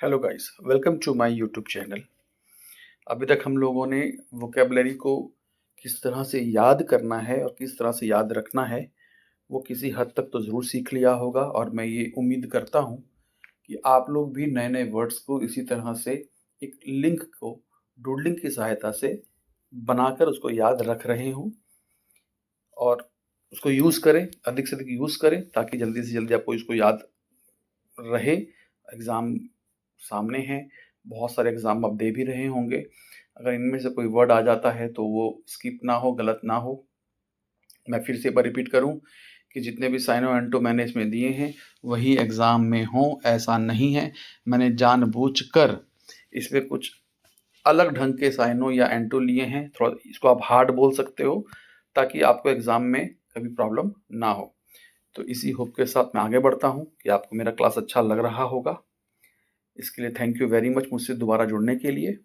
Hello guys, welcome to my YouTube channel. अभी तक हम लोगों ने वोकेबलरी को किस तरह से याद करना है और किस तरह से याद रखना है, वो किसी हद तक तो ज़रूर सीख लिया होगा और मैं ये उम्मीद करता हूँ कि आप लोग भी नए-नए वर्ड्स को इसी तरह से एक लिंक को डूडलिंग की सहायता से बनाकर उसको याद रख रहे हों और उसको यूज़ करें, अधिक से अधिक यूज़ करें ताकि जल्दी से जल्दी आपको इसको याद रहे। एग्ज़ाम सामने हैं, बहुत सारे एग्ज़ाम आप दे भी रहे होंगे। अगर इनमें से कोई वर्ड आ जाता है तो वो स्किप ना हो, गलत ना हो। मैं फिर से एक बार रिपीट करूँ कि जितने भी साइनो एंटो मैंने इसमें दिए हैं वही एग्ज़ाम में हों, ऐसा नहीं है। मैंने जानबूझकर इसमें कुछ अलग ढंग के साइनो या एंटो लिए हैं। थोड़ा इसको आप हार्ड बोल सकते हो ताकि आपको एग्ज़ाम में कभी प्रॉब्लम ना हो। तो इसी होप के साथ मैं आगे बढ़ता हूँ कि आपको मेरा क्लास अच्छा लग रहा होगा। इसके लिए थैंक यू वेरी मच मुझसे दोबारा जुड़ने के लिए।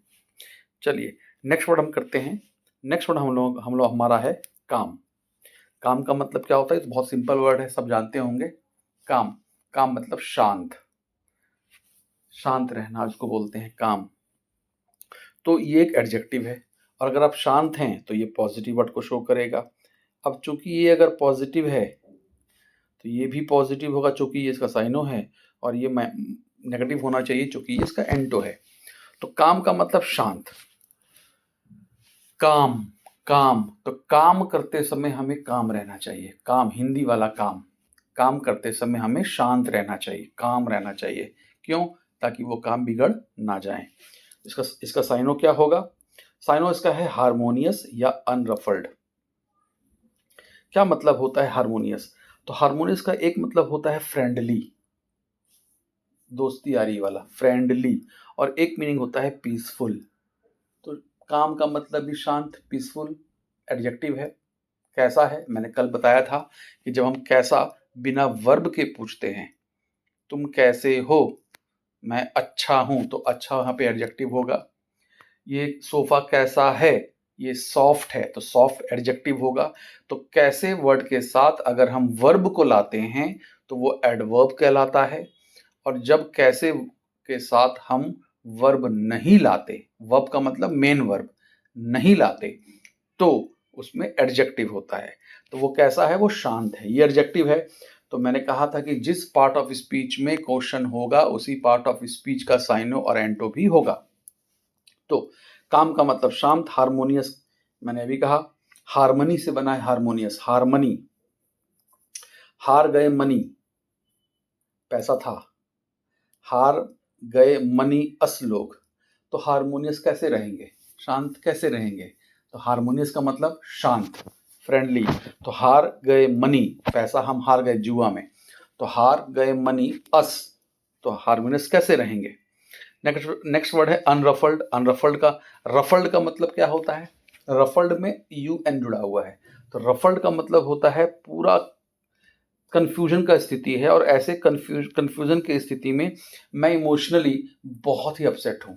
चलिए नेक्स्ट वर्ड हम करते हैं। नेक्स्ट वर्ड हम लोग हमारा है काम। काम का मतलब क्या होता है? तो बहुत सिंपल वर्ड है, सब जानते होंगे। काम, काम मतलब शांत, शांत रहना उसको बोलते हैं काम। तो ये एक एडजेक्टिव है और अगर आप शांत हैं तो ये पॉजिटिव वर्ड को शो करेगा। अब चूंकि ये अगर पॉजिटिव है तो ये भी पॉजिटिव होगा चूंकि ये इसका साइनो है, और ये नेगेटिव होना चाहिए चूंकि ये इसका एंटो है। तो काम का मतलब शांत, काम, काम। तो काम करते समय हमें काम रहना चाहिए। काम हिंदी वाला काम, काम करते समय हमें शांत रहना चाहिए, काम रहना चाहिए। क्यों? ताकि वो काम बिगड़ ना जाए। इसका इसका साइनो क्या होगा? साइनो इसका है हारमोनियस या अनरफल्ड। क्या मतलब होता है हारमोनियस? तो हारमोनियस का एक मतलब होता है फ्रेंडली, दोस्ती यारी वाला फ्रेंडली, और एक मीनिंग होता है पीसफुल। तो काम का मतलब भी शांत, पीसफुल एडजेक्टिव है। कैसा है? मैंने कल बताया था कि जब हम कैसा बिना वर्ब के पूछते हैं, तुम कैसे हो, मैं अच्छा हूं, तो अच्छा वहां पे एडजेक्टिव होगा। ये सोफा कैसा है, ये सॉफ्ट है, तो सॉफ्ट एडजेक्टिव होगा। तो कैसे वर्ड के साथ अगर हम वर्ब को लाते हैं तो वो एडवर्ब कहलाता है, और जब कैसे के साथ हम वर्ब नहीं लाते, वर्ब का मतलब मेन वर्ब नहीं लाते, तो उसमें एडजेक्टिव होता है। तो वो कैसा है? वो शांत है, ये एडजेक्टिव है। तो मैंने कहा था कि जिस पार्ट ऑफ स्पीच में क्वेश्चन होगा उसी पार्ट ऑफ स्पीच का साइनो और एंटो भी होगा। तो काम का मतलब शांत, हारमोनियस मैंने अभी कहा, हारमनी से बना है हारमोनियस, हारमनी। हार गए मनी, पैसा था, हार गए मनी अस लोग। तो हारमोनियस कैसे रहेंगे, शांत कैसे रहेंगे? तो हारमोनियस का मतलब शांत, फ्रेंडली। तो हार गए मनी, पैसा हम हार गए जुआ में, तो हार गए मनी अस, तो हारमोनियस कैसे रहेंगे? नेक्स्ट नेक्स्ट वर्ड है अनरफल्ड। अनरफल्ड का, रफल्ड का मतलब क्या होता है? रफल्ड में यू एन जुड़ा हुआ है, तो रफल्ड का मतलब होता है पूरा कंफ्यूजन का स्थिति है, और ऐसे कंफ्यूजन की स्थिति में मैं इमोशनली बहुत ही अपसेट हूं,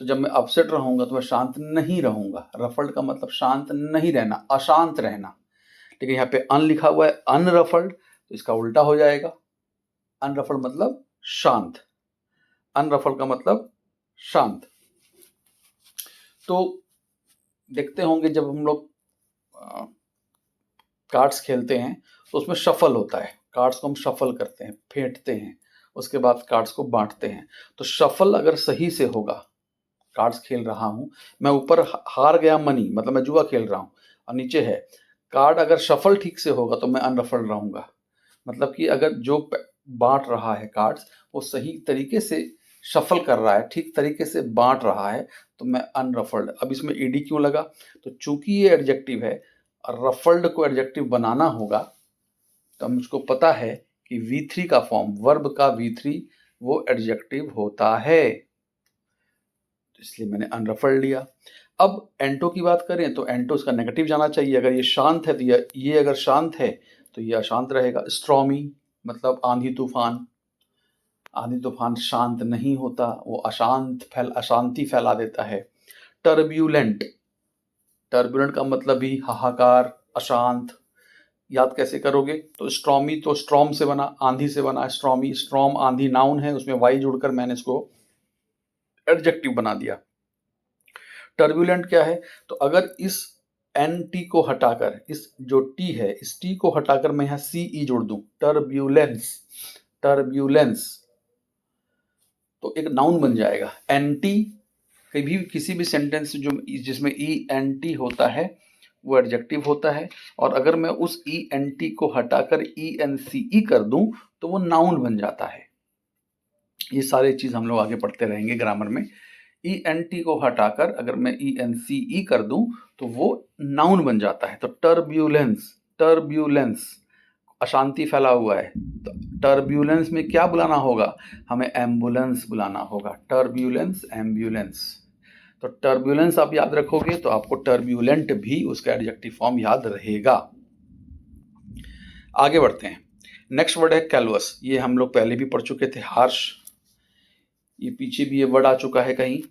तो जब मैं अपसेट रहूंगा तो मैं शांत नहीं रहूंगा। रफल्ड का मतलब शांत नहीं रहना, अशांत रहना। लेकिन यहाँ पे अन लिखा हुआ है, अनरफल्ड, तो इसका उल्टा हो जाएगा। अनरफल्ड मतलब शांत, अनरफल्ड का मतलब शांत। तो देखते होंगे जब हम लोग कार्ड्स खेलते हैं तो उसमें शफल होता है, कार्ड्स को हम शफल करते हैं, फेंटते हैं, उसके बाद कार्ड्स को बांटते हैं। तो शफल अगर सही से होगा, कार्ड्स खेल रहा हूँ मैं, ऊपर हार गया मनी मतलब मैं जुआ खेल रहा हूँ, और नीचे है कार्ड, अगर शफल ठीक से होगा तो मैं अनरफल्ड रहूंगा। मतलब कि अगर जो बांट रहा है कार्ड्स वो सही तरीके से शफल कर रहा है, ठीक तरीके से बांट रहा है, तो मैं अनरफल्ड। अब इसमें ईडी क्यों लगा? तो चूंकि ये एडजेक्टिव है, रफल्ड को एडजेक्टिव बनाना होगा, तो मुझको पता है कि V3 का फॉर्म, वर्ब का V3 वो एडजेक्टिव होता है, तो इसलिए मैंने अनरफल्ड लिया। अब एंटो की बात करें तो एंटो इसका नेगेटिव जाना चाहिए। अगर ये शांत है तो ये अगर शांत है तो ये अशांत रहेगा। स्ट्रॉमी मतलब आंधी तूफान, आंधी तूफान शांत नहीं होता, वो अशांति फैला देता है। टर्ब्यूलेंट, टर्ब्यूलेंट का मतलब भी हाहाकार, अशांत, याद कैसे करोगे? तो स्ट्रॉमी तो स्ट्रॉम से बना, आंधी से बना, स्ट्रॉमी, स्ट्रॉम आंधी नाउन है, उसमें वाई जुड़कर मैंने इसको एडजेक्टिव बना दिया। टर्बुलेंट क्या है? तो अगर इस एन टी को हटाकर, इस जो टी है इस टी को हटाकर मैं यहाँ सी ई जोड़ दूं, टर्ब्यूलेंस, टर्ब्यूलेंस, तो एक नाउन बन जाएगा। एन टी कभी किसी भी सेंटेंस जो जिसमें ई एन टी होता है वो एडजेक्टिव होता है, और अगर मैं उस ई एन टी को हटाकर ई एन सी ई कर दूं तो वो नाउन बन जाता है। ये सारे चीज हम लोग आगे पढ़ते रहेंगे ग्रामर में। ई एन टी को हटाकर अगर मैं ई एन सी ई कर दूं तो वो नाउन बन जाता है। तो टर्ब्यूलेंस, टर्ब्यूलेंस, अशांति फैला हुआ है, तो टर्ब्यूलेंस में क्या बुलाना होगा? हमें एम्बुलेंस बुलाना होगा। Turbulence, ambulance. तो टर्ब्यूलेंस आप याद रखोगे तो आपको टर्ब्यूलेंट भी उसका एडजेक्टिव फॉर्म याद रहेगा। आगे बढ़ते हैं। नेक्स्ट वर्ड है कैलवस। ये हम लोग पहले भी पढ़ चुके थे, हार्श। ये पीछे भी ये वर्ड आ चुका है कहीं।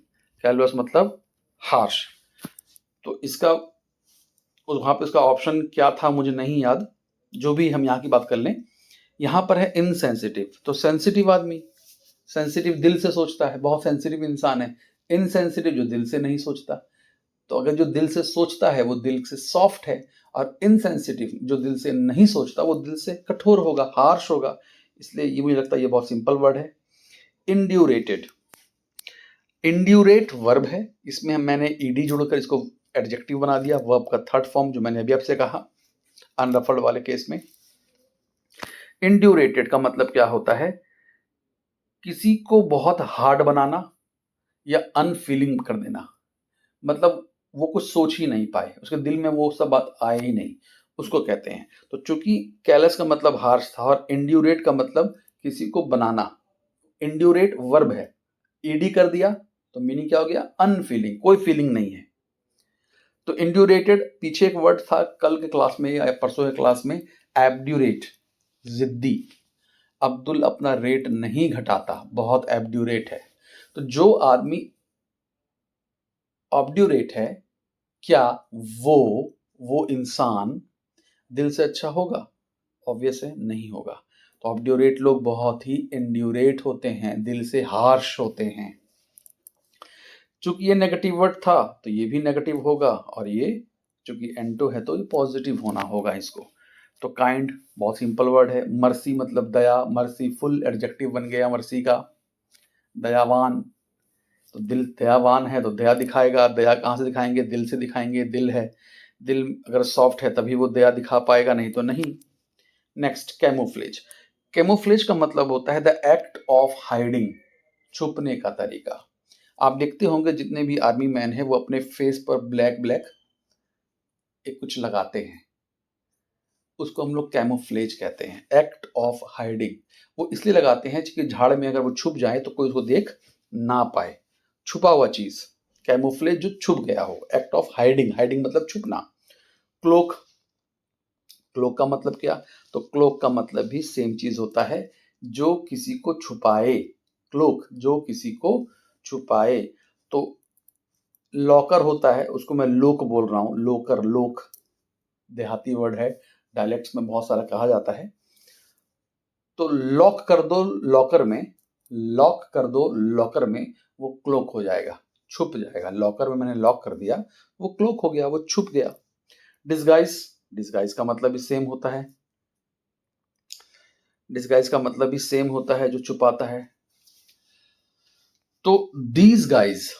कैलवस मतलब हार्श। तो इसका वहां पे उसका ऑप्शन क्या था मुझे नहीं याद, जो भी हम यहाँ की बात कर लें। यहाँ पर है इनसेंसिटिव, तो सेंसिटिव आदमी, सेंसिटिव दिल से सोचता है, बहुत सेंसिटिव इंसान है। इनसेंसिटिव जो दिल से नहीं सोचता। तो अगर जो दिल से सोचता है वो दिल से सॉफ्ट है, और इनसेंसिटिव जो दिल से नहीं सोचता वो दिल से कठोर होगा, हार्श होगा। इसलिए ये मुझे लगता है ये बहुत सिंपल वर्ड है। इंड्यूरेटेड, इंड्यूरेट वर्ब है, इसमें मैंने ईडी जोड़कर इसको एडजेक्टिव बना दिया, वर्ब का थर्ड फॉर्म जो मैंने अभी आपसे कहा अनरफल्ड वाले केस में। इंड्यूरेटेड का मतलब क्या होता है? किसी को बहुत हार्ड बनाना या अनफीलिंग कर देना, मतलब वो कुछ सोच ही नहीं पाए, उसके दिल में वो सब बात आए ही नहीं, उसको कहते हैं। तो चूंकि कैलस का मतलब हार्श था और इंड्यूरेट का मतलब किसी को बनाना, इंड्यूरेट वर्ब है, ईडी कर दिया तो मीनिंग क्या हो गया? अनफीलिंग, कोई फीलिंग नहीं है। तो इंड्यूरेटेड पीछे एक वर्ड था कल के क्लास में या परसों के क्लास में, एब्ड्यूरेट, जिद्दी। अब्दुल अपना रेट नहीं घटाता, बहुत एब्ड्यूरेट है। तो जो आदमी ऑब्ड्यूरेट है, क्या वो इंसान दिल से अच्छा होगा? ऑब्वियस है नहीं होगा। तो ऑब्ड्यूरेट लोग बहुत ही इंड्यूरेट होते हैं, दिल से हार्श होते हैं। चूंकि ये नेगेटिव वर्ड था तो ये भी नेगेटिव होगा, और ये चूंकि एंटो है तो ये पॉजिटिव होना होगा इसको। तो काइंड बहुत सिंपल वर्ड है। मर्सी मतलब दया, मर्सीफुल एडजेक्टिव बन गया मर्सी का। दयावान, तो दिल दयावान है तो दया दिखाएगा। दया कहाँ से दिखाएंगे? दिल से दिखाएंगे, दिल है, दिल अगर सॉफ्ट है तभी वो दया दिखा पाएगा, नहीं तो नहीं। Next camouflage. कैमोफ्लेज का मतलब होता है द एक्ट ऑफ हाइडिंग, छुपने का तरीका। आप देखते होंगे जितने भी आर्मी मैन हैं वो अपने फेस पर ब्लैक ब्लैक एक कुछ लगाते हैं, उसको हम लोग कैमोफ्लेज कहते हैं, एक्ट ऑफ हाइडिंग। वो इसलिए लगाते हैं कि झाड़ में अगर वो छुप जाए तो कोई उसको देख ना पाए, छुपा हुआ चीज, कैमोफ्लेज जो छुप गया हो, एक्ट ऑफ हाइडिंग, हाइडिंग मतलब छुपना। क्लोक, क्लोक का मतलब क्या? तो क्लोक का मतलब भी सेम चीज होता है, जो किसी को छुपाए। क्लोक जो किसी को छुपाए। तो लॉकर होता है, उसको मैं लोक बोल रहा हूं, लोकर, लोक देहाती वर्ड है, डायलेक्ट्स में बहुत सारा कहा जाता है। तो लॉक कर दो लॉकर में, लॉक कर दो लॉकर में, वो क्लोक हो जाएगा, छुप जाएगा। लॉकर में मैंने लॉक कर दिया, वो क्लोक हो गया, वो छुप गया। डिस्गाइज, डिस्गाइज का मतलब भी सेम होता है, डिस्गाइज का मतलब भी सेम होता है, जो छुपाता है। तो these guys,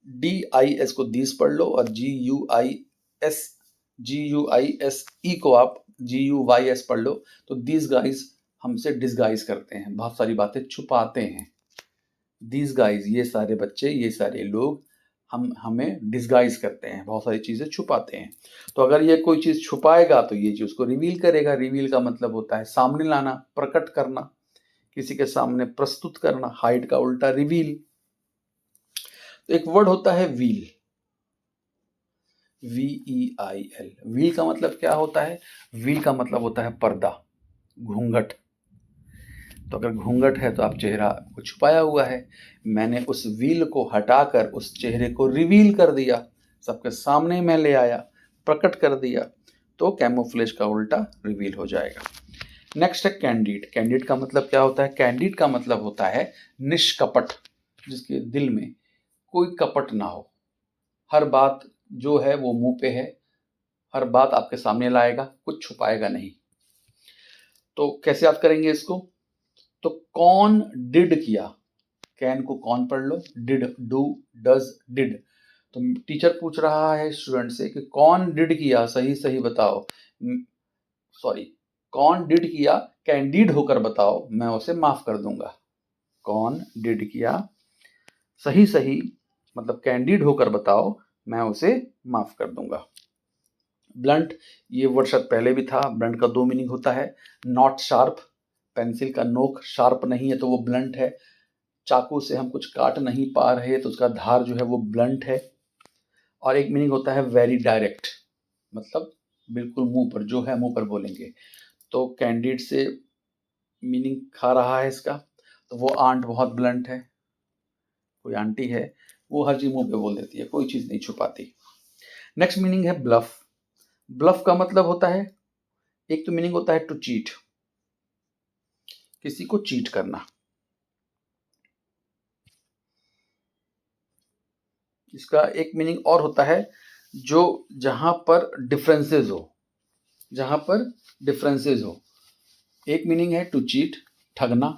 D I S को दीज पढ़ लो, और GUIS को आप GUYS पढ़ लो। तो दीज गाइज हमसे डिस्गाइज करते हैं, बहुत सारी बातें छुपाते हैं। दीज गाइज ये सारे बच्चे, ये सारे लोग हमें डिस्गाइज करते हैं, बहुत सारी चीजें छुपाते हैं। तो अगर ये कोई चीज छुपाएगा तो ये चीज उसको रिवील करेगा। रिवील का मतलब होता है सामने लाना, प्रकट करना, किसी के सामने प्रस्तुत करना। हाइड का उल्टा रिवील। तो एक वर्ड होता है व्हील, VEIL। व्हील का मतलब क्या होता है? व्हील का मतलब होता है पर्दा, घूंघट। तो अगर घूंघट है तो आप चेहरा को छुपाया हुआ है, मैंने उस व्हील को हटाकर उस चेहरे को रिवील कर दिया, सबके सामने मैं ले आया, प्रकट कर दिया। तो कैमोफ्लेज का उल्टा रिवील हो जाएगा। नेक्स्ट है कैंडिड। कैंडिड का मतलब क्या होता है? कैंडिड का मतलब होता है निष्कपट, जिसके दिल में कोई कपट ना हो, हर बात जो है वो मुंह पे है, हर बात आपके सामने लाएगा, कुछ छुपाएगा नहीं। तो कैसे याद करेंगे इसको? तो कौन डिड किया, कैन को कौन पढ़ लो, डिड डू डज डिड। तो टीचर पूछ रहा है स्टूडेंट से कि कौन डिड किया, सही सही बताओ, सॉरी, कौन डिड किया कैंडिड होकर बताओ, मैं उसे माफ कर दूंगा। कौन डिड किया सही सही मतलब कैंडिड होकर बताओ, मैं उसे माफ कर दूंगा। ब्लंट, ये वर्ड शायद पहले भी था। ब्लंट का दो मीनिंग होता है, नॉट शार्प, पेंसिल का नोक शार्प नहीं है तो वो ब्लंट है। चाकू से हम कुछ काट नहीं पा रहे तो उसका धार जो है वो ब्लंट है। और एक मीनिंग होता है वेरी डायरेक्ट, मतलब बिल्कुल मुंह पर, जो है मुंह पर बोलेंगे। तो कैंडिड से मीनिंग खा रहा है इसका, तो वो आंट बहुत ब्लंट है, कोई आंटी है वो हर चीज मुंह पे बोल देती है, कोई चीज नहीं छुपाती। नेक्स्ट मीनिंग है ब्लफ। ब्लफ का मतलब होता है, एक तो मीनिंग होता है टू चीट, किसी को चीट करना। इसका एक मीनिंग और होता है, जो जहां पर डिफरेंसेस हो, जहां पर डिफरेंसेस हो। एक मीनिंग है टू चीट, ठगना।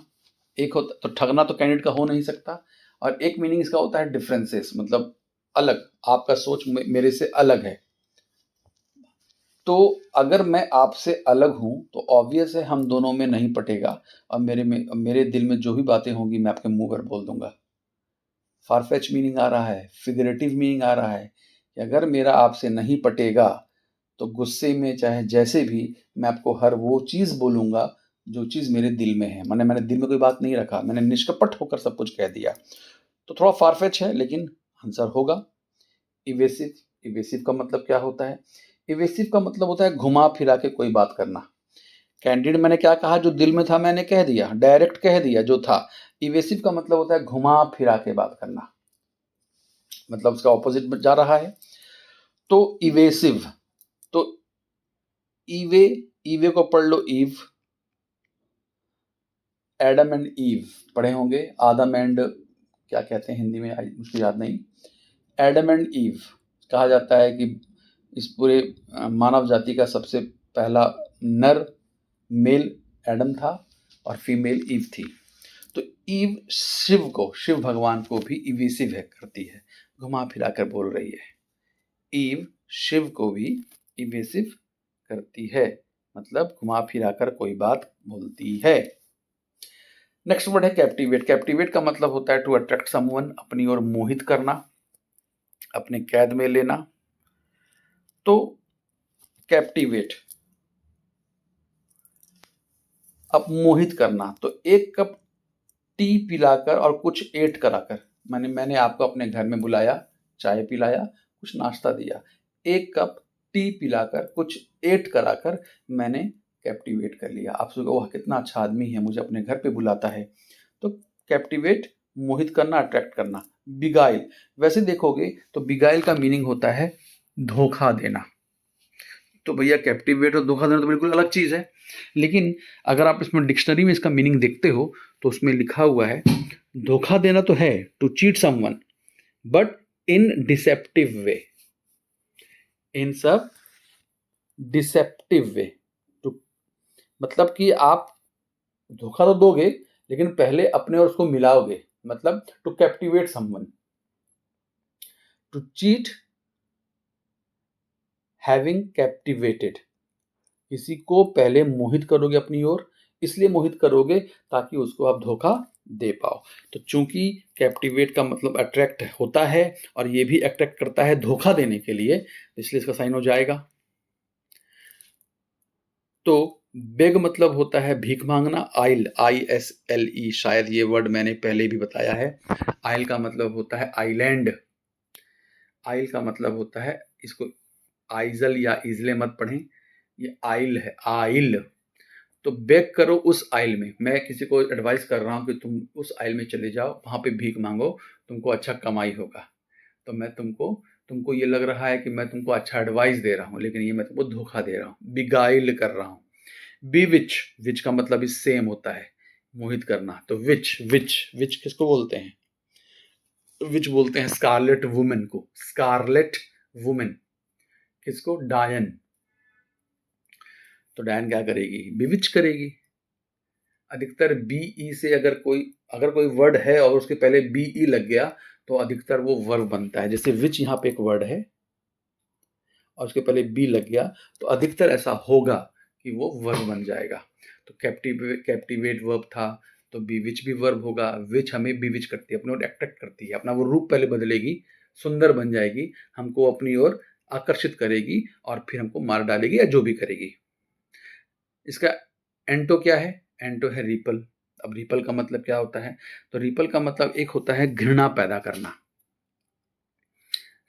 एक होता तो ठगना तो कैंडिडेट का हो नहीं सकता। और एक मीनिंग इसका होता है डिफरेंसेस, मतलब अलग, आपका सोच मेरे से अलग है। तो अगर मैं आपसे अलग हूं तो ऑब्वियस है हम दोनों में नहीं पटेगा, और मेरे दिल में जो भी बातें होंगी मैं आपके मुंह पर बोल दूंगा। फारफेच मीनिंग आ रहा है, फिगरेटिव मीनिंग आ रहा है कि अगर मेरा आपसे नहीं पटेगा तो गुस्से में चाहे जैसे भी मैं आपको हर वो चीज बोलूंगा जो चीज मेरे दिल में है। मैंने दिल में कोई बात नहीं रखा, मैंने निष्कपट होकर सब कुछ कह दिया। तो थोड़ा फारफेच है लेकिन आंसर होगा इवेसिव। इवेसिव का मतलब क्या होता है? इवेसिव का मतलब होता है घुमा फिरा के कोई बात करना। कैंडिड मैंने क्या कहा, जो दिल में था मैंने कह दिया, डायरेक्ट कह दिया जो था। इवेसिव का मतलब होता है घुमा फिरा के बात करना, मतलब उसका ऑपोजिट जा रहा है। तो इवेसिव, तो ईवे, ईवे को पढ़ लो ईव। एडम एंड ईव पढ़े होंगे, आदम एंड क्या कहते हैं हिंदी में, मुझको याद नहीं। एडम एंड ईव कहा जाता है कि इस पूरे मानव जाति का सबसे पहला नर मेल एडम था और फीमेल ईव थी। तो ईव शिव को, शिव भगवान को भी इवेसिव है करती है, घुमा फिरा कर बोल रही है। ईव शिव को भी इवेसिव करती है, मतलब घुमा फिरा कर कोई बात बोलती है। नेक्स्ट वर्ड है कैप्टिवेट। कैप्टिवेट का मतलब होता है टू अट्रैक्ट समवन, अपनी ओर मोहित करना, अपने कैद में लेना। तो कैप्टिवेट, अब मोहित करना, तो एक कप टी पिलाकर और कुछ ऐड कराकर, मैंने आपको अपने घर में बुलाया, चाय पिलाया, कुछ नाश्ता दिया, एक कप टी पिलाकर कुछ ऐड कराकर मैंने कैप्टिवेट कर लिया। आप सोचोगे वह कितना अच्छा आदमी है, मुझे अपने घर पे बुलाता है। तो कैप्टिवेट मोहित करना, अट्रैक्ट करना। बिगाइल, वैसे देखोगे तो बिगाइल का मीनिंग होता है धोखा देना। तो भैया कैप्टिवेट और धोखा देना तो बिल्कुल अलग चीज है, लेकिन अगर आप इसमें डिक्शनरी में इसका मीनिंग देखते हो तो उसमें लिखा हुआ है धोखा देना तो है, to cheat someone, but in deceptive way, in सब डिसेप्टिव वे। तो मतलब कि आप धोखा तो दोगे लेकिन पहले अपने और उसको मिलाओगे, मतलब to captivate someone, to cheat having captivated, किसी को पहले मोहित करोगे अपनी ओर, इसलिए मोहित करोगे ताकि उसको आप धोखा दे पाओ। तो चूंकि कैप्टिवेट का मतलब अट्रैक्ट होता है और ये भी अट्रैक्ट करता है धोखा देने के लिए, इसलिए इसका साइन हो जाएगा। तो बेग मतलब होता है भीख मांगना, आइल, ISLE, शायद ये वर्ड मैंने पहले भी बताया है। आइल का मतलब होता है आइलैंड। आइल का मतलब होता है, इसको आइजल या इजले मत पढ़ें, ये आइल है, आइल। तो बेग करो उस आइल में, मैं किसी को एडवाइस कर रहा हूँ कि तुम उस आइल में चले जाओ, वहाँ पे भीख मांगो, तुमको अच्छा कमाई होगा। तो मैं तुमको तुमको ये लग रहा है कि मैं तुमको अच्छा एडवाइस दे रहा हूँ, लेकिन ये मैं तुमको धोखा दे रहा हूँ, बिगाइल कर रहा हूँ। बीविच, विच का मतलब भी सेम होता है, मोहित करना। तो विच विच विच किसको बोलते हैं? विच बोलते हैं स्कारलेट वुमेन को। स्कारलेट वुमेन किसको? डायन। तो डायन क्या करेगी? बिविच करेगी। अधिकतर बीई से अगर कोई वर्ड है और उसके पहले बीई लग गया तो अधिकतर वो वर्ब बनता है। जैसे विच यहाँ पे एक वर्ड है और उसके पहले बी लग गया तो अधिकतर ऐसा होगा कि वो वर्ब बन जाएगा। तो कैप्टिवेट वर्ब था तो बीविच भी वर्ब होगा। विच हमें बीविच करती है, अपने ओर अट्रैक्ट करती है, अपना वो रूप पहले बदलेगी, सुंदर बन जाएगी, हमको अपनी ओर आकर्षित करेगी और फिर हमको मार डालेगी या जो भी करेगी। इसका एंटो क्या है? एंटो है रिपल। अब रिपल का मतलब क्या होता है? तो रिपल का मतलब एक होता है घृणा पैदा करना।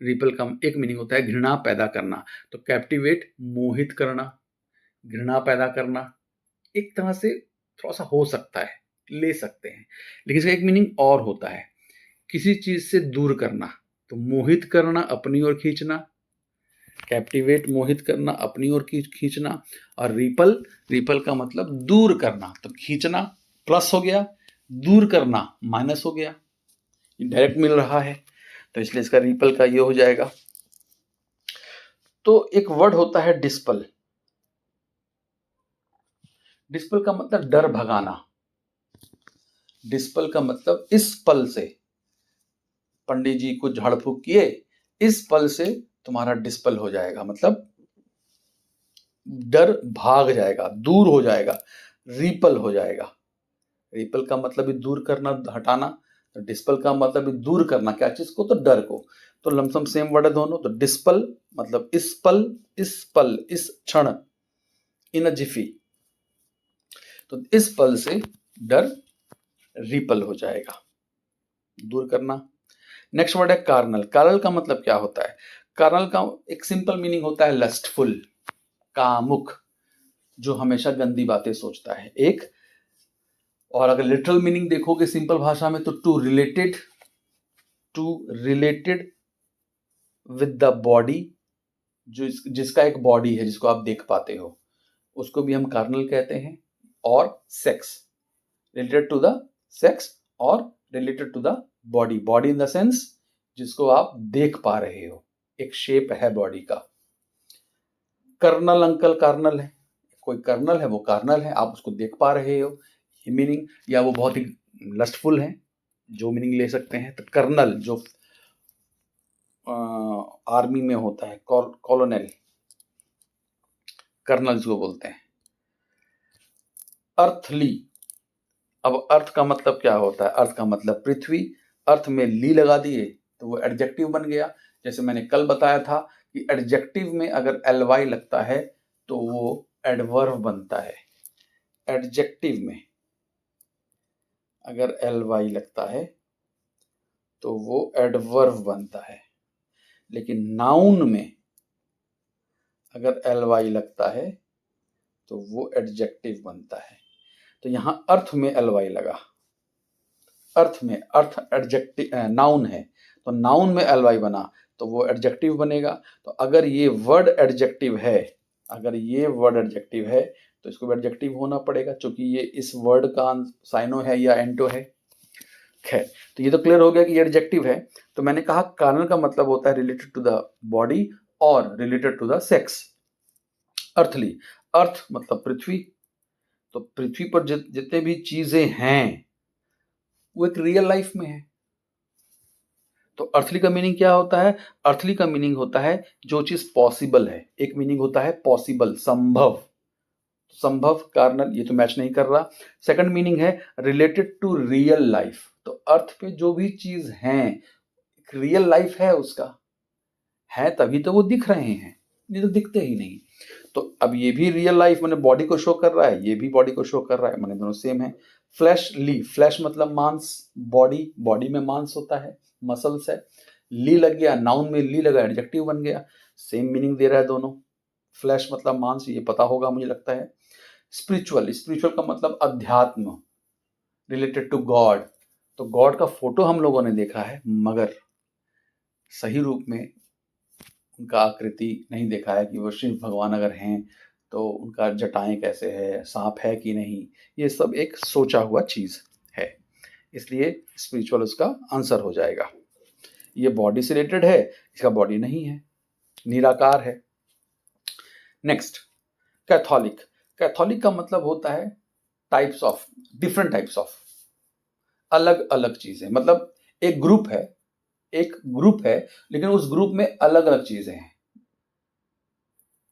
रिपल का एक मीनिंग होता है घृणा पैदा करना। तो कैप्टिवेट मोहित करना, घृणा पैदा करना, एक तरह से थोड़ा सा हो सकता है, ले सकते हैं, लेकिन इसका एक मीनिंग और होता है, किसी चीज से दूर करना। तो मोहित करना, अपनी ओर खींचना, कैप्टिवेट मोहित करना, अपनी ओर खींचना। और रिपल, रिपल का मतलब दूर करना। तो खींचना प्लस हो गया, दूर करना माइनस हो गया, डायरेक्ट मिल रहा है, तो इसलिए इसका रिपल का ये हो जाएगा। तो एक वर्ड होता है डिस्पल। डिस्पल का मतलब डर भगाना। डिस्पल का मतलब इस पल से, पंडित जी को झाड़ फूक किए, इस पल से तुम्हारा डिस्पल हो जाएगा, मतलब डर भाग जाएगा, दूर हो जाएगा, रिपल हो जाएगा। रिपल का मतलब भी दूर करना, हटाना। तो डिस्पल का मतलब भी दूर करना, क्या चीज को? तो डर को। तो लमसम सेम वर्ड है दोनों। तो डिस्पल मतलब इस पल, इस पल, इस क्षण, इन अ जिफी। तो इस पल से डर रिपल हो जाएगा, दूर करना। नेक्स्ट वर्ड है कार्नल। कार्नल का मतलब क्या होता है? कार्नल का एक सिंपल मीनिंग होता है लस्टफुल, कामुक, जो हमेशा गंदी बातें सोचता है एक। और अगर लिटरल मीनिंग देखोगे सिंपल भाषा में तो to related with the body, जिसका एक बॉडी है, जिसको आप देख पाते हो, उसको भी हम कार्नल कहते हैं। और sex, related to the sex और related to the body, body in the sense जिसको आप देख पा रहे हो, एक शेप है बॉडी का। कर्नल अंकल कार्नल है, कोई कर्नल है वो कार्नल है, आप उसको देख पा रहे हो, ये मीनिंग। या वो बहुत ही लस्टफुल है, जो मीनिंग ले सकते हैं। तो कर्नल जो आर्मी में होता है, कॉलोनल, कर्नल जिसको बोलते हैं। अर्थली, अब अर्थ का मतलब क्या होता है? अर्थ का मतलब पृथ्वी। अर्थ में ली लगा दिए तो वो एडजेक्टिव बन गया। जैसे मैंने कल बताया था कि एडजेक्टिव में अगर एलवाई लगता है तो वो एडवर्ब बनता है। एडजेक्टिव में अगर एलवाई लगता है तो वो एडवर्ब बनता है, लेकिन नाउन में अगर एलवाई लगता है तो वो एडजेक्टिव बनता है। तो यहां अर्थ में एलवाई लगा, अर्थ में, अर्थ एडजेक्टिव नाउन है, तो नाउन में एलवाई बना तो वो एडजेक्टिव बनेगा। तो अगर ये वर्ड एडजेक्टिव है, अगर ये वर्ड एडजेक्टिव है तो इसको भी एडजेक्टिव होना पड़ेगा, क्योंकि ये इस वर्ड का साइनो है या एंटो है। खैर, तो ये तो क्लियर हो गया कि ये एडजेक्टिव है। तो मैंने कहा कार्नल का मतलब होता है रिलेटेड टू द बॉडी और related to the sex. Earthly, earth मतलब पृथ्वी, तो पृथ्वी पर जितने भी चीजें हैं वो एक रियल लाइफ में है। तो अर्थली का मीनिंग क्या होता है? अर्थली का मीनिंग होता है जो चीज पॉसिबल है। एक मीनिंग होता है पॉसिबल, संभव। संभव कार्नल, ये तो मैच नहीं कर रहा। सेकंड मीनिंग है रिलेटेड टू रियल लाइफ। तो अर्थ पे जो भी चीज है रियल लाइफ है, उसका है तभी तो वो दिख रहे हैं, नहीं तो दिखते ही नहीं। तो अब ये भी रियल लाइफ मैंने बॉडी को शो कर रहा है, ये भी बॉडी को शो कर रहा है, मैंने दोनों सेम है। फ्लैश ली, फ्लैश मतलब मांस, बॉडी, बॉडी में मांस होता है, मसल्स है। ली लग गया, नाउन में ली लगा, एडजेक्टिव बन गया, सेम मीनिंग दे रहा है दोनों। फ्लैश मतलब मांस, ये पता होगा मुझे लगता है। स्पिरिचुअल, स्पिरिचुअल का मतलब अध्यात्म, रिलेटेड टू गॉड। तो गॉड का फोटो हम लोगों ने देखा है, मगर सही रूप में उनका आकृति नहीं देखा है कि वो शिव भगवान अगर हैं तो उनका जटाएं कैसे है, सांप है कि नहीं, ये सब एक सोचा हुआ चीज़ है, इसलिए स्पिरिचुअल उसका आंसर हो जाएगा। ये बॉडी से रिलेटेड है, इसका बॉडी नहीं है, निराकार है। Next, Catholic. कैथोलिक का मतलब होता है types of, different types of, अलग अलग चीजें, मतलब एक ग्रुप है लेकिन उस ग्रुप में अलग अलग चीजें हैं।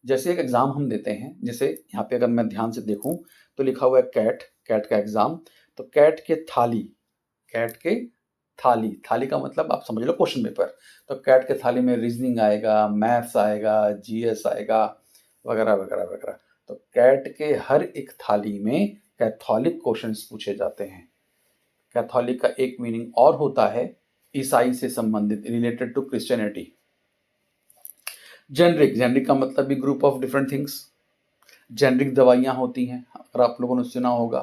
जैसे एक एग्जाम हम देते हैं, जैसे यहाँ पे अगर मैं ध्यान से देखूं तो लिखा हुआ है कैट, कैट का एग्जाम, तो कैट के थाली, कैट के थाली, थाली का मतलब आप समझ लो क्वेश्चन पेपर, तो कैट के थाली में रीजनिंग आएगा, मैथ्स आएगा, जीएस आएगा, वगैरह वगैरह वगैरह। तो कैट के हर एक थाली में कैथोलिक क्वेश्चंस पूछे जाते हैं। कैथोलिक का एक मीनिंग और होता है ईसाई से संबंधित, related to Christianity. Generic, generic का मतलब भी group of different things. Generic दवाइयाँ होती हैं, अगर आप लोगों ने सुना होगा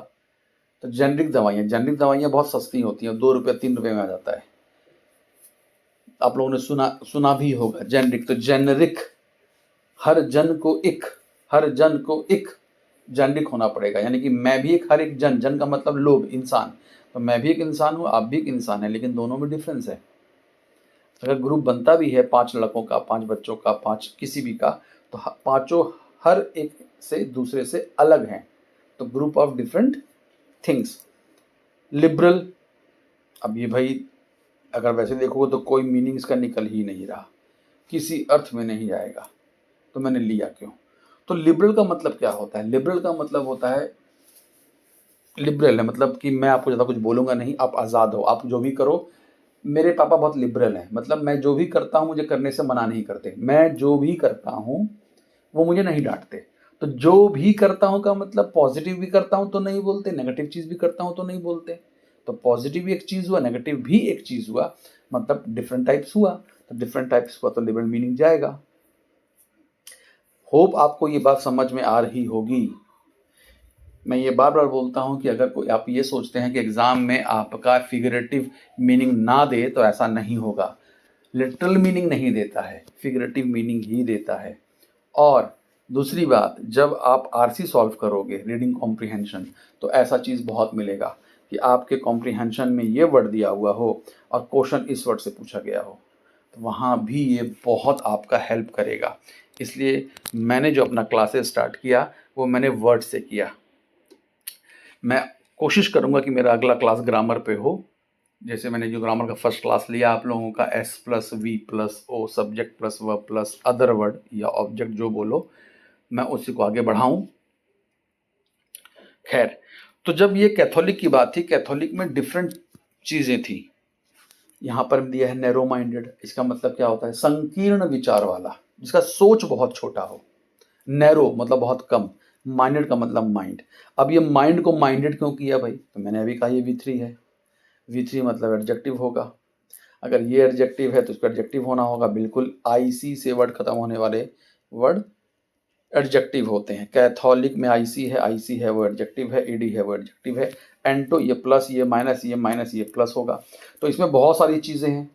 तो जेनरिक दवाइयाँ बहुत सस्ती होती हैं, 2 रुपये 3 रुपये में आ जाता है। आप लोगों ने सुना भी होगा जेनरिक। तो जेनरिक, हर जन को एक जेनरिक होना पड़ेगा, यानी कि मैं भी एक, हर एक जन का मतलब लोग, इंसान, तो मैं भी एक इंसान हूँ, आप भी एक इंसान है, लेकिन दोनों में डिफरेंस है। अगर ग्रुप बनता भी है 5 लड़कों का, 5 बच्चों का, 5 किसी भी का, तो पांचों हर एक से दूसरे से अलग हैं, तो group of different things. Liberal, अब ये भाई अगर वैसे देखोगे तो कोई मीनिंग इसका निकल ही नहीं रहा, किसी अर्थ में नहीं आएगा, तो मैंने लिया क्यों। तो लिबरल का मतलब क्या होता है? लिबरल का मतलब होता है, लिबरल है मतलब कि मैं आपको ज़्यादा कुछ बोलूँगा नहीं, आप आज़ाद हो, आप जो भी करो। मेरे पापा बहुत लिबरल हैं, मतलब मैं जो भी करता हूँ मुझे करने से मना नहीं करते, मैं जो भी करता हूँ वो मुझे नहीं डांटते। तो जो भी करता हूँ का मतलब पॉजिटिव भी करता हूँ तो नहीं बोलते, नेगेटिव चीज़ भी करता हूँ तो नहीं बोलते। तो पॉजिटिव भी एक चीज़ हुआ, नेगेटिव भी एक चीज़ हुआ, मतलब डिफरेंट टाइप्स हुआ, तो डिफरेंट टाइप्स हुआ तो लिबरल मीनिंग जाएगा। होप आपको ये बात समझ में आ रही होगी। मैं ये बार बार बोलता हूँ कि अगर कोई आप ये सोचते हैं कि एग्ज़ाम में आपका फिगरेटिव मीनिंग ना दे तो ऐसा नहीं होगा। लिटरल मीनिंग नहीं देता है, फिगरेटिव मीनिंग ही देता है। और दूसरी बात, जब आप आरसी सॉल्व करोगे, रीडिंग कॉम्प्रिहेंशन, तो ऐसा चीज़ बहुत मिलेगा कि आपके कॉम्प्रिहेंशन में ये वर्ड दिया हुआ हो और क्वेश्चन इस वर्ड से पूछा गया हो, तो वहाँ भी ये बहुत आपका हेल्प करेगा। इसलिए मैंने जो अपना क्लासेस स्टार्ट किया वो मैंने वर्ड से किया। मैं कोशिश करूँगा कि मेरा अगला क्लास ग्रामर पे हो। जैसे मैंने जो ग्रामर का फर्स्ट क्लास लिया आप लोगों का, S plus V plus O, subject plus verb plus other word या ऑब्जेक्ट जो बोलो, मैं उसी को आगे बढ़ाऊं। खैर, तो जब ये कैथोलिक की बात थी, कैथोलिक में डिफरेंट चीज़ें थी। यहाँ पर दिया है नैरो माइंडेड, इसका मतलब क्या होता है? संकीर्ण विचार वाला, जिसका सोच बहुत छोटा हो। नैरो मतलब बहुत कम, माइंडेड का मतलब माइंड। अब ये माइंड को माइंडेड क्यों किया भाई? तो मैंने अभी कहा ये V3 है, V3 मतलब एडजेक्टिव होगा। अगर ये एडजेक्टिव है तो इसका एडजेक्टिव होना होगा, बिल्कुल आईसी से वर्ड खत्म होने वाले वर्ड एडजेक्टिव होते हैं। कैथोलिक में आईसी है वो एडजेक्टिव है, ईडी है वो एडजेक्टिव है, एंटो ये प्लस ये माइनस ये प्लस होगा। तो इसमें बहुत सारी चीज़ें हैं,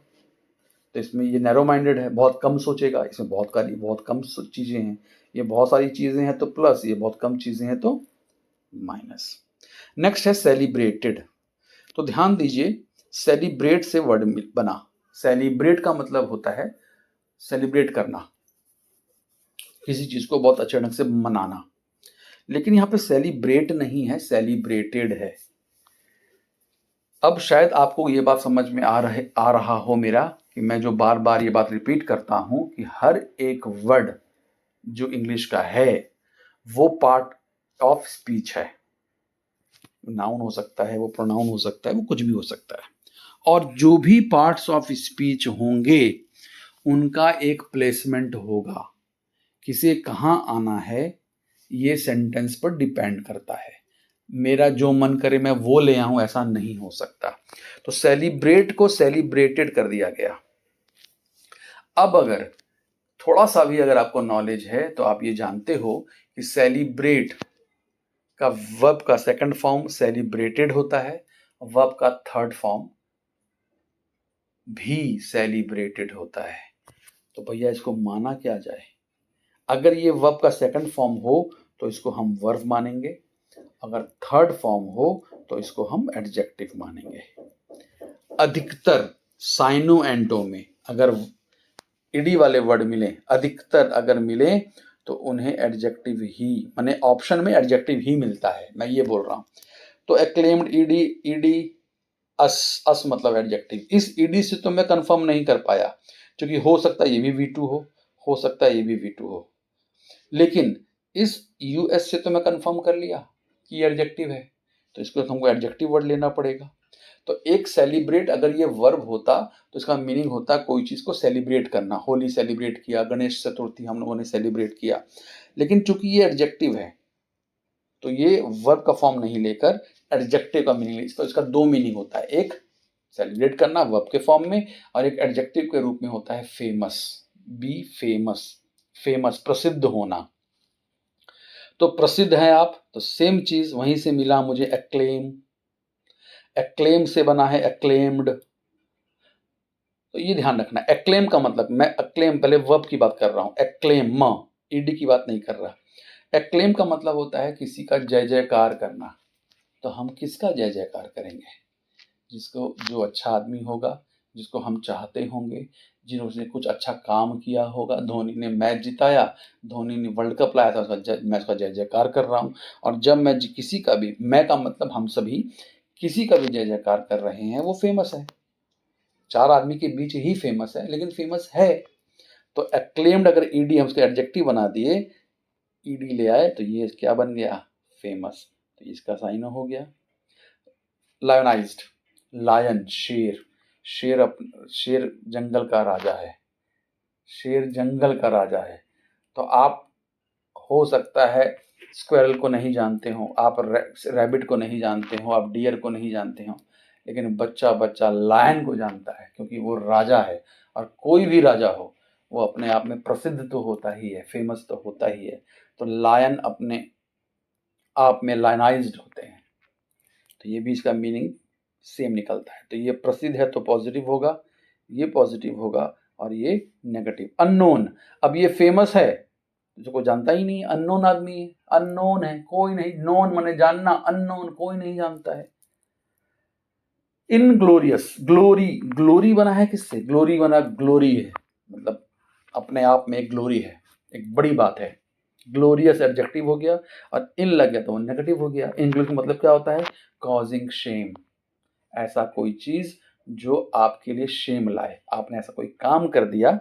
तो इसमें ये नैरो माइंडेड है, बहुत कम सोचेगा, इसमें बहुत कम चीज़ें हैं। ये बहुत सारी चीज़ें हैं तो प्लस, ये बहुत कम चीज़ें हैं तो माइनस। नेक्स्ट है सेलिब्रेटेड। तो ध्यान दीजिए, सेलिब्रेट से वर्ड बना। सेलिब्रेट का मतलब होता है सेलिब्रेट करना, किसी चीज़ को बहुत अच्छे ढंग से मनाना। लेकिन यहाँ पे सेलिब्रेट नहीं है, सेलिब्रेटेड है। अब शायद आपको ये बात समझ में आ रहा हो मेरा, कि मैं जो बार बार ये बात रिपीट करता हूँ कि हर एक वर्ड जो इंग्लिश का है वो पार्ट ऑफ स्पीच है। नाउन हो सकता है, वो प्रोनाउन हो सकता है, वो कुछ भी हो सकता है। और जो भी पार्ट्स ऑफ स्पीच होंगे उनका एक प्लेसमेंट होगा। किसे कहाँ आना है ये सेंटेंस पर डिपेंड करता है। मेरा जो मन करे मैं वो ले आऊं, ऐसा नहीं हो सकता। तो सेलिब्रेट को सेलिब्रेटेड कर दिया गया। अब अगर थोड़ा सा भी अगर आपको नॉलेज है तो आप ये जानते हो कि सेलिब्रेट का वर्ब का सेकंड फॉर्म सेलिब्रेटेड होता है, वर्ब का थर्ड फॉर्म भी सेलिब्रेटेड होता है। तो भैया इसको माना क्या जाए? अगर ये वर्ब का सेकंड फॉर्म हो तो इसको हम वर्ब मानेंगे, अगर थर्ड फॉर्म हो तो इसको हम एडजेक्टिव मानेंगे। अधिकतर साइनो एंटो में अगर ईडी वाले वर्ड मिले, अधिकतर अगर मिले तो उन्हें एडजेक्टिव ही, माने ऑप्शन में एडजेक्टिव ही मिलता है, मैं ये बोल रहा हूं। तो एक्लेम्ड ईडी, ईडी अस मतलब एडजेक्टिव। इस ईडी से तो मैं कंफर्म नहीं कर पाया क्योंकि हो सकता है ये भी V2 हो सकता है ये भी V2 हो, लेकिन इस यूएस से तो मैं कंफर्म कर लिया कि एडजेक्टिव है, तो इसको हमको एडजेक्टिव वर्ड लेना पड़ेगा। तो एक सेलिब्रेट अगर ये वर्ब होता तो इसका मीनिंग होता कोई चीज को सेलिब्रेट करना। होली सेलिब्रेट किया, गणेश चतुर्थी हम लोगों ने सेलिब्रेट किया, लेकिन चूंकि ये एडजेक्टिव है तो ये वर्ब का फॉर्म नहीं लेकर एडजेक्टिव का मीनिंग, इसका इसका दो मीनिंग होता है, एक सेलिब्रेट करना वर्ब के फॉर्म में और एक एडजेक्टिव के रूप में होता है फेमस, बी फेमस, फेमस प्रसिद्ध होना। तो प्रसिद्ध है आप, तो सेम चीज वहीं से मिला मुझे एक्लेम, एक्लेम से बना है एक्लेम्ड। तो ये ध्यान रखना, एक्लेम का मतलब, मैं एक्लेम पहले वर्ब की बात कर रहा हूं, एक्लेम ईडी की बात नहीं कर रहा। एक्लेम का मतलब होता है किसी का जय जयकार करना। तो हम किसका जय जयकार करेंगे? जिसको, जो अच्छा आदमी होगा, जिसको हम चाहते होंगे, जिन्होंने कुछ अच्छा काम किया होगा। धोनी ने मैच जिताया, धोनी ने वर्ल्ड कप लाया था, मैं उसका जय जयकार कर रहा हूँ। और जब मैं किसी का भी, मैं का मतलब हम सभी, किसी का भी जय जयकार कर रहे हैं, वो फेमस है। चार आदमी के बीच ही फेमस है, लेकिन फेमस है। तो एक्लेम्ड अगर ईडी हम उसके एडजेक्टिव बना दिए, ईडी ले आए, तो ये क्या बन गया? फेमस। तो इसका साइन हो गया। लायनाइज्ड, लायन शेर, शेर जंगल का राजा है, शेर जंगल का राजा है। तो आप हो सकता है स्क्वेरल को नहीं जानते हो, आप रैबिट को नहीं जानते हो, आप डियर को नहीं जानते हो, लेकिन बच्चा बच्चा लायन को जानता है क्योंकि वो राजा है। और कोई भी राजा हो वो अपने आप में प्रसिद्ध तो होता ही है, फेमस तो होता ही है। तो लायन अपने आप में लायनाइज्ड होते हैं। तो ये भी इसका मीनिंग सेम निकलता है। तो ये प्रसिद्ध है तो पॉजिटिव होगा, ये पॉजिटिव होगा और ये नेगेटिव। अननोन, अब ये फेमस है जो कोई जानता ही नहीं, अननोन आदमी है, अननोन है, कोई नहीं, नोन माने जानना, अननोन कोई नहीं जानता है। इनग्लोरियस, ग्लोरी, ग्लोरी बना है किससे? ग्लोरी बना, ग्लोरी है मतलब अपने आप में एक ग्लोरी है, एक बड़ी बात है। ग्लोरियस एडजेक्टिव हो गया और इन लग गया तो नेगेटिव हो गया। इनग्लोरियस का मतलब क्या होता है? कॉजिंग शेम, ऐसा कोई चीज जो आपके लिए शेम लाए, आपने ऐसा कोई काम कर दिया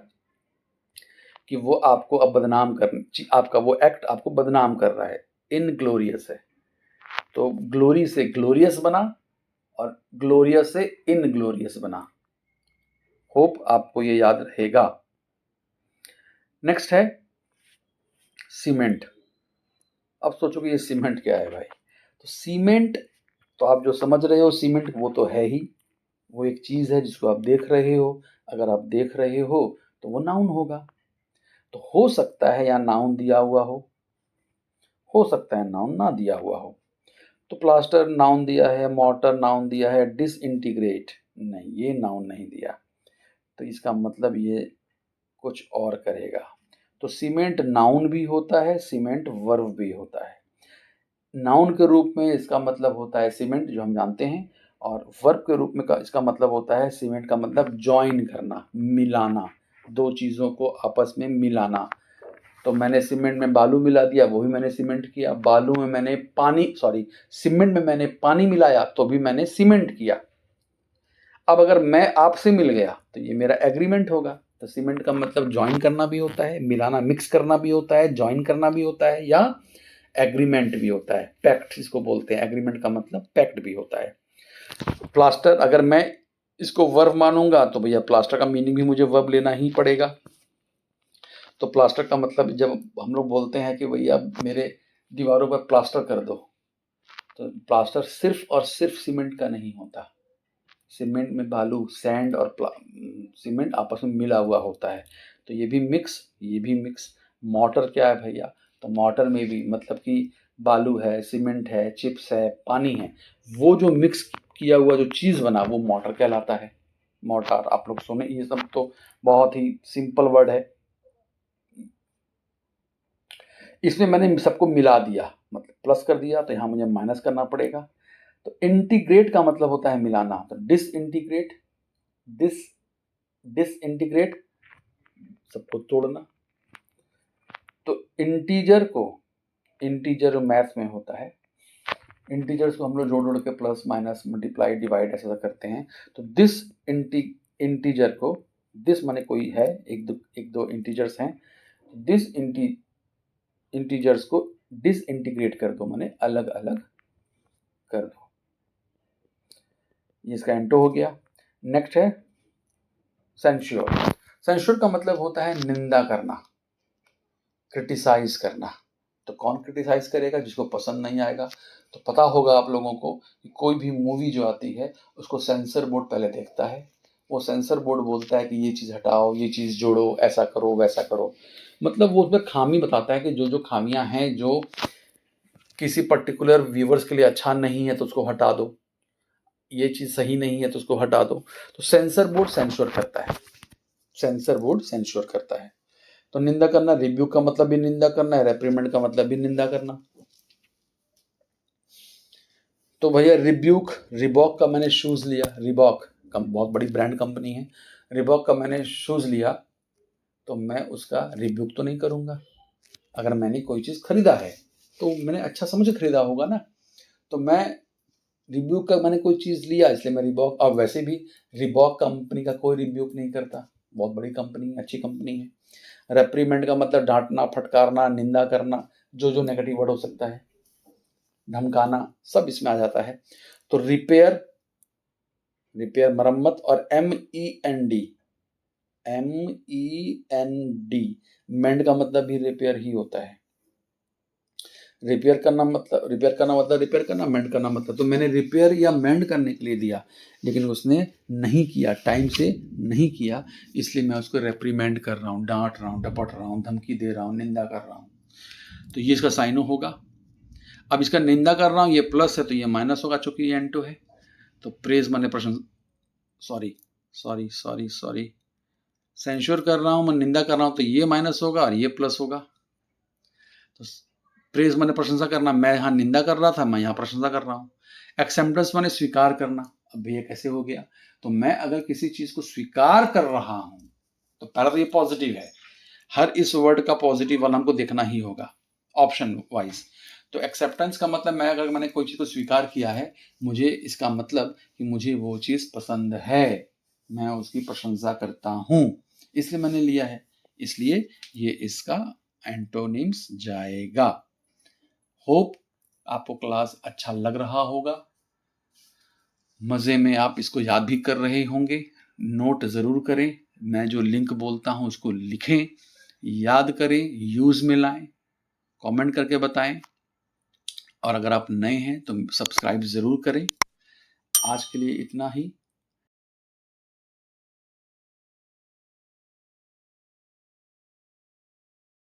कि वो आपको अब बदनाम कर, आपका वो एक्ट आपको बदनाम कर रहा है, इनग्लोरियस है। तो ग्लोरी से ग्लोरियस बना और ग्लोरियस से इनग्लोरियस बना। होप आपको ये याद रहेगा। नेक्स्ट है सीमेंट। अब सोचो कि ये सीमेंट क्या है भाई? तो सीमेंट, तो आप जो समझ रहे हो सीमेंट वो तो है ही, वो एक चीज है जिसको आप देख रहे हो। अगर आप देख रहे हो तो वो नाउन होगा। तो हो सकता है यहाँ नाउन दिया हुआ हो सकता है नाउन ना दिया हुआ हो। तो प्लास्टर नाउन दिया है, मोटर नाउन दिया है, डिसइंटीग्रेट नहीं, ये नाउन नहीं दिया। तो इसका मतलब ये कुछ और करेगा। तो सीमेंट नाउन भी होता है, सीमेंट वर्ब भी होता है। नाउन के रूप में इसका मतलब होता है सीमेंट जो हम जानते हैं, और वर्ब के रूप में इसका मतलब होता है, सीमेंट का मतलब ज्वाइन करना, मिलाना, दो चीज़ों को आपस में मिलाना। तो मैंने सीमेंट में बालू मिला दिया, वो भी मैंने सीमेंट किया। बालू में मैंने सीमेंट में मैंने पानी मिलाया तो भी मैंने सीमेंट किया। अब अगर मैं आपसे मिल गया तो ये मेरा एग्रीमेंट होगा। तो सीमेंट का मतलब ज्वाइन करना भी होता है, मिलाना, मिक्स करना भी होता है, ज्वाइन करना भी होता है, या एग्रीमेंट भी होता है, पैक्ट इसको बोलते हैं। एग्रीमेंट का मतलब पैक्ट भी होता है। प्लास्टर, अगर मैं इसको वर्ब मानूंगा तो भैया प्लास्टर का मीनिंग भी मुझे वर्ब लेना ही पड़ेगा। तो प्लास्टर का मतलब जब हम लोग बोलते हैं कि भैया मेरे दीवारों पर प्लास्टर कर दो, तो प्लास्टर सिर्फ और सिर्फ सीमेंट का नहीं होता। सीमेंट में बालू, सैंड और सीमेंट आपस में मिला हुआ होता है। तो ये भी मिक्स, ये भी मिक्स। मोटर क्या है भैया? तो मोटर में भी मतलब कि बालू है, सीमेंट है, चिप्स है, पानी है, वो जो मिक्स किया हुआ जो चीज़ बना वो मोटर कहलाता है। मोर्टार आप लोग सुने, ये सब तो बहुत ही सिंपल वर्ड है। इसमें मैंने सबको मिला दिया, मतलब प्लस कर दिया, तो यहाँ मुझे माइनस करना पड़ेगा। तो इंटीग्रेट का मतलब होता है मिलाना, तो डिसइंटीग्रेट, डिसइंटीग्रेट सबको तोड़ना। तो इंटीजर मैथ्स में होता है, इंटीजर्स को हम लोग जोड़ जोड़ के प्लस माइनस मल्टीप्लाई डिवाइड ऐसा करते हैं। तो दिस इंटीजर को, दिस माने कोई है, एक दो इंटीजर्स हैं, दिस इंटीजर्स को डिसइंटीग्रेट कर दो, माने अलग अलग कर दो। ये इसका एंटो हो गया। नेक्स्ट है सेंश्योर। सेंश्योर का मतलब होता है निंदा करना, क्रिटिसाइज करना। तो कौन क्रिटिसाइज करेगा? जिसको पसंद नहीं आएगा। तो पता होगा आप लोगों को कि कोई भी मूवी जो आती है उसको सेंसर बोर्ड पहले देखता है, वो सेंसर बोर्ड बोलता है कि ये चीज़ हटाओ, ये चीज़ जोड़ो, ऐसा करो वैसा करो, मतलब वो उसमें खामी बताता है कि जो जो खामियां हैं, जो किसी पर्टिकुलर व्यूवर्स के लिए अच्छा नहीं है तो उसको हटा दो, ये चीज़ सही नहीं है तो उसको हटा दो। तो सेंसर बोर्ड सेंश्योर करता है, सेंसर बोर्ड सेंश्योर करता है। तो निंदा करना, रिब्यूक का मतलब भी निंदा करना है, रेप्रीमेंड का मतलब भी निंदा करना। तो भैया रिब्यूक, रिबॉक का मैंने शूज़ लिया, रिबॉक बहुत बड़ी ब्रांड कंपनी है, रिबॉक का मैंने शूज़ लिया, तो मैं उसका रिब्यूक तो नहीं करूँगा। अगर मैंने कोई चीज़ खरीदा है तो मैंने अच्छा समझ खरीदा होगा ना, तो मैं रिब्यूक का, मैंने कोई चीज़ लिया इसलिए मैं रिबॉक, और वैसे भी रिबॉक कंपनी का कोई रिब्यूक नहीं करता, बहुत बड़ी कंपनी है, अच्छी कंपनी है। रेप्रीमेंड का मतलब डांटना, फटकारना, निंदा करना, जो जो नेगेटिव वर्ड हो सकता है, धमकाना, सब इसमें आ जाता है। तो रिपेयर, रिपेयर मरम्मत, और MEND, मेंड का मतलब भी रिपेयर ही होता है। रिपेयर करना मतलब रिपेयर करना, मेंड करना मतलब, तो मैंने रिपेयर या मेंड करने के लिए दिया, लेकिन उसने नहीं किया, टाइम से नहीं किया, इसलिए मैं उसको रेप्रीमेंड कर रहा हूँ, डांट रहा हूँ, डपट रहा हूँ, धमकी दे रहा हूँ, निंदा कर रहा हूँ। तो ये इसका साइनो होगा। अब इसका निंदा कर रहा हूँ, ये प्लस है तो ये माइनस होगा, चूंकि ये एंटो है। तो प्रेज माने प्रशंसा, सॉरी, सेंश्योर कर रहा हूँ, मैं निंदा कर रहा हूँ, तो ये माइनस होगा और ये प्लस होगा। तो प्रेज माने प्रशंसा करना, मैं यहाँ निंदा कर रहा था, मैं यहाँ प्रशंसा कर रहा हूँ। एक्सेप्टेंस माने स्वीकार करना। अब भैया कैसे हो गया? तो मैं अगर किसी चीज को स्वीकार कर रहा हूं, तो पहला तो ये पॉजिटिव है, हर इस वर्ड का पॉजिटिव वाला हमको देखना ही होगा ऑप्शन वाइज। तो एक्सेप्टेंस का मतलब, मैं अगर मैंने कोई चीज को स्वीकार किया है, मुझे इसका मतलब कि मुझे वो चीज पसंद है, मैं उसकी प्रशंसा करता हूं, इसलिए मैंने लिया है, इसलिए ये इसका एंटोनिम्स जाएगा। होप आपको क्लास अच्छा लग रहा होगा, मज़े में आप इसको याद भी कर रहे होंगे। नोट ज़रूर करें, मैं जो लिंक बोलता हूँ उसको लिखें, याद करें, यूज़ में लाएं, कमेंट करके बताएं, और अगर आप नए हैं तो सब्सक्राइब ज़रूर करें। आज के लिए इतना ही।